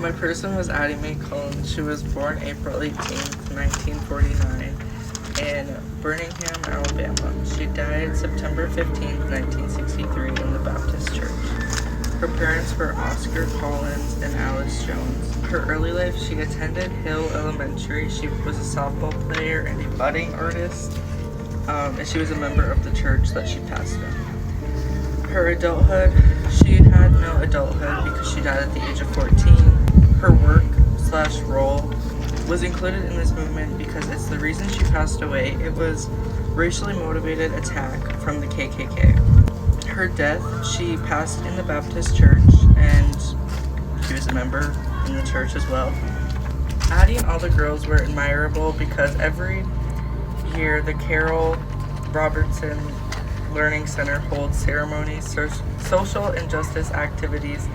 My person was Addie Mae Collins. She was born April 18th, 1949 in Birmingham, Alabama. She died September 15th, 1963 in the Baptist Church. Her parents were Oscar Collins and Alice Jones. Her early life, she attended Hill Elementary. She was a softball player and a budding artist, and she was a member of the church that she pastored. Her adulthood, she had no adulthood because she died at the age of 14. Her work/role was included in this movement because it's the reason she passed away. It was racially motivated attack from the KKK. Her death, she passed in the Baptist church and she was a member in the church as well. Addie and all the girls were admirable because every year the Carol Robertson Learning Center holds ceremonies, social injustice activities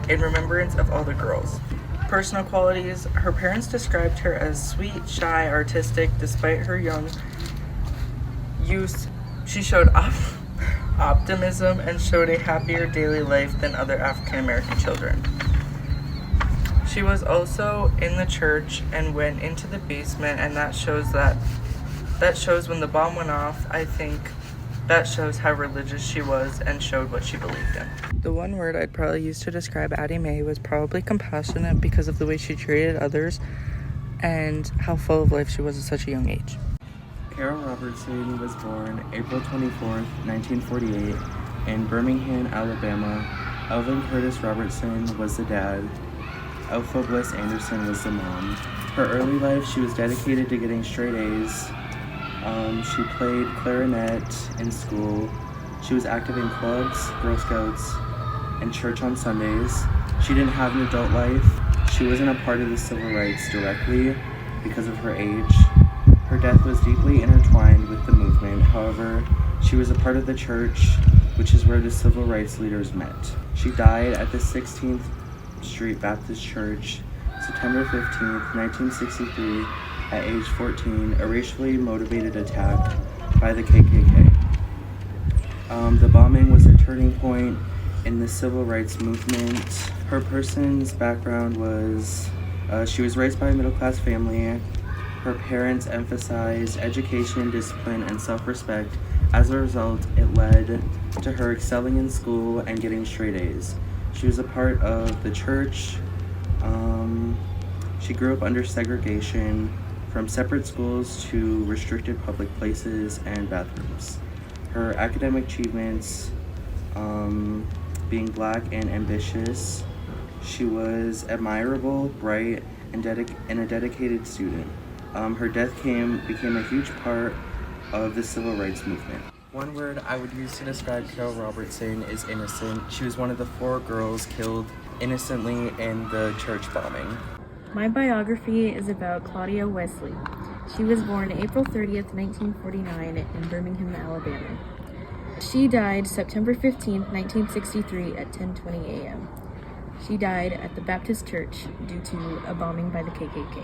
in remembrance of all the girls. Personal qualities, her parents described her as sweet, shy, artistic. Despite her young youth, she showed optimism and showed a happier daily life than other African American children. She was also in the church and went into the basement, and that shows when the bomb went off. I think that shows how religious she was and showed what she believed in. The one word I'd probably use to describe Addie Mae was probably compassionate because of the way she treated others and how full of life she was at such a young age. Carol Robertson was born April 24th, 1948 in Birmingham, Alabama. Elvin Curtis Robertson was the dad. Alpha Bliss Anderson was the mom. Her early life, she was dedicated to getting straight A's. She played clarinet in school. She was active in clubs, Girl Scouts, and church on Sundays. She didn't have an adult life. She wasn't a part of the civil rights directly because of her age. Her death was deeply intertwined with the movement. However, she was a part of the church, which is where the civil rights leaders met. She died at the 16th Street Baptist Church, September 15th, 1963, at age 14, a racially motivated attack by the KKK. The bombing was a turning point in the civil rights movement. Her person's background was, she was raised by a middle-class family. Her parents emphasized education, discipline, and self-respect. As a result, it led to her excelling in school and getting straight A's. She was a part of the church. She grew up under segregation, from separate schools to restricted public places and bathrooms. Her academic achievements, being black and ambitious, she was admirable, bright, and a dedicated student. Her death became a huge part of the civil rights movement. One word I would use to describe Carol Robertson is innocent. She was one of the 4 girls killed innocently in the church bombing. My biography is about Claudia Wesley. She was born April 30th, 1949 in Birmingham, Alabama. She died September 15th, 1963 at 10:20 a.m. She died at the Baptist Church due to a bombing by the KKK.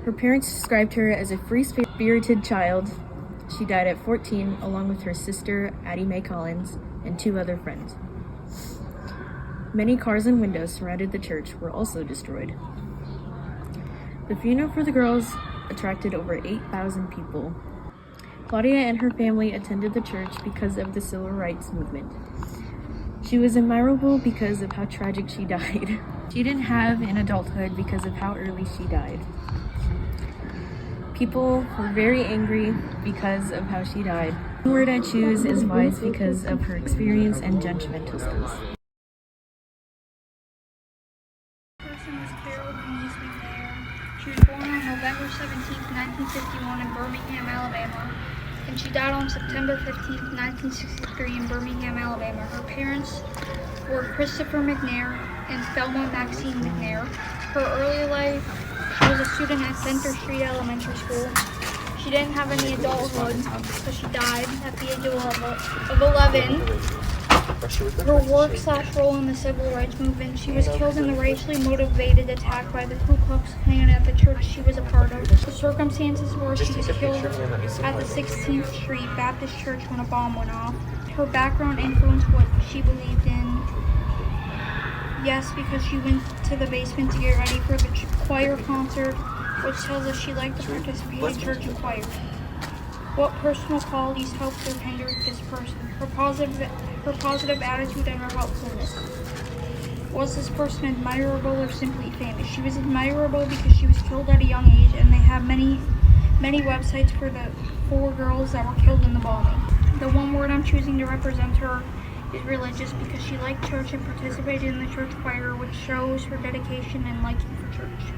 Her parents described her as a free-spirited child. She died at 14 along with her sister, Addie Mae Collins, and 2 other friends. Many cars and windows surrounded the church were also destroyed. The funeral for the girls attracted over 8,000 people. Claudia and her family attended the church because of the civil rights movement. She was admirable because of how tragic she died. She didn't have an adulthood because of how early she died. People were very angry because of how she died. The word I choose is wise because of her experience and judgmental skills. She was born on November 17, 1951 in Birmingham, Alabama, and she died on September 15, 1963 in Birmingham, Alabama. Her parents were Christopher McNair and Thelma Maxine McNair. Her early life, she was a student at Center Street Elementary School. She didn't have any adulthood, so she died at the age of 11. Her work/role in the civil rights movement, she was killed in the racially motivated attack by the Ku Klux Klan at the church she was a part of. The circumstances were she was killed at the 16th Street Baptist Church when a bomb went off. Her background influenced what she believed in. Yes, because she went to the basement to get ready for the choir concert, which tells us she liked to participate in church and choir. What personal qualities helped or hindered this person? Her positive attitude and her helpfulness. Was this person admirable or simply famous? She was admirable because she was killed at a young age, and they have many websites for the 4 girls that were killed in the bombing. The one word I'm choosing to represent her is religious because she liked church and participated in the church choir, which shows her dedication and liking for church.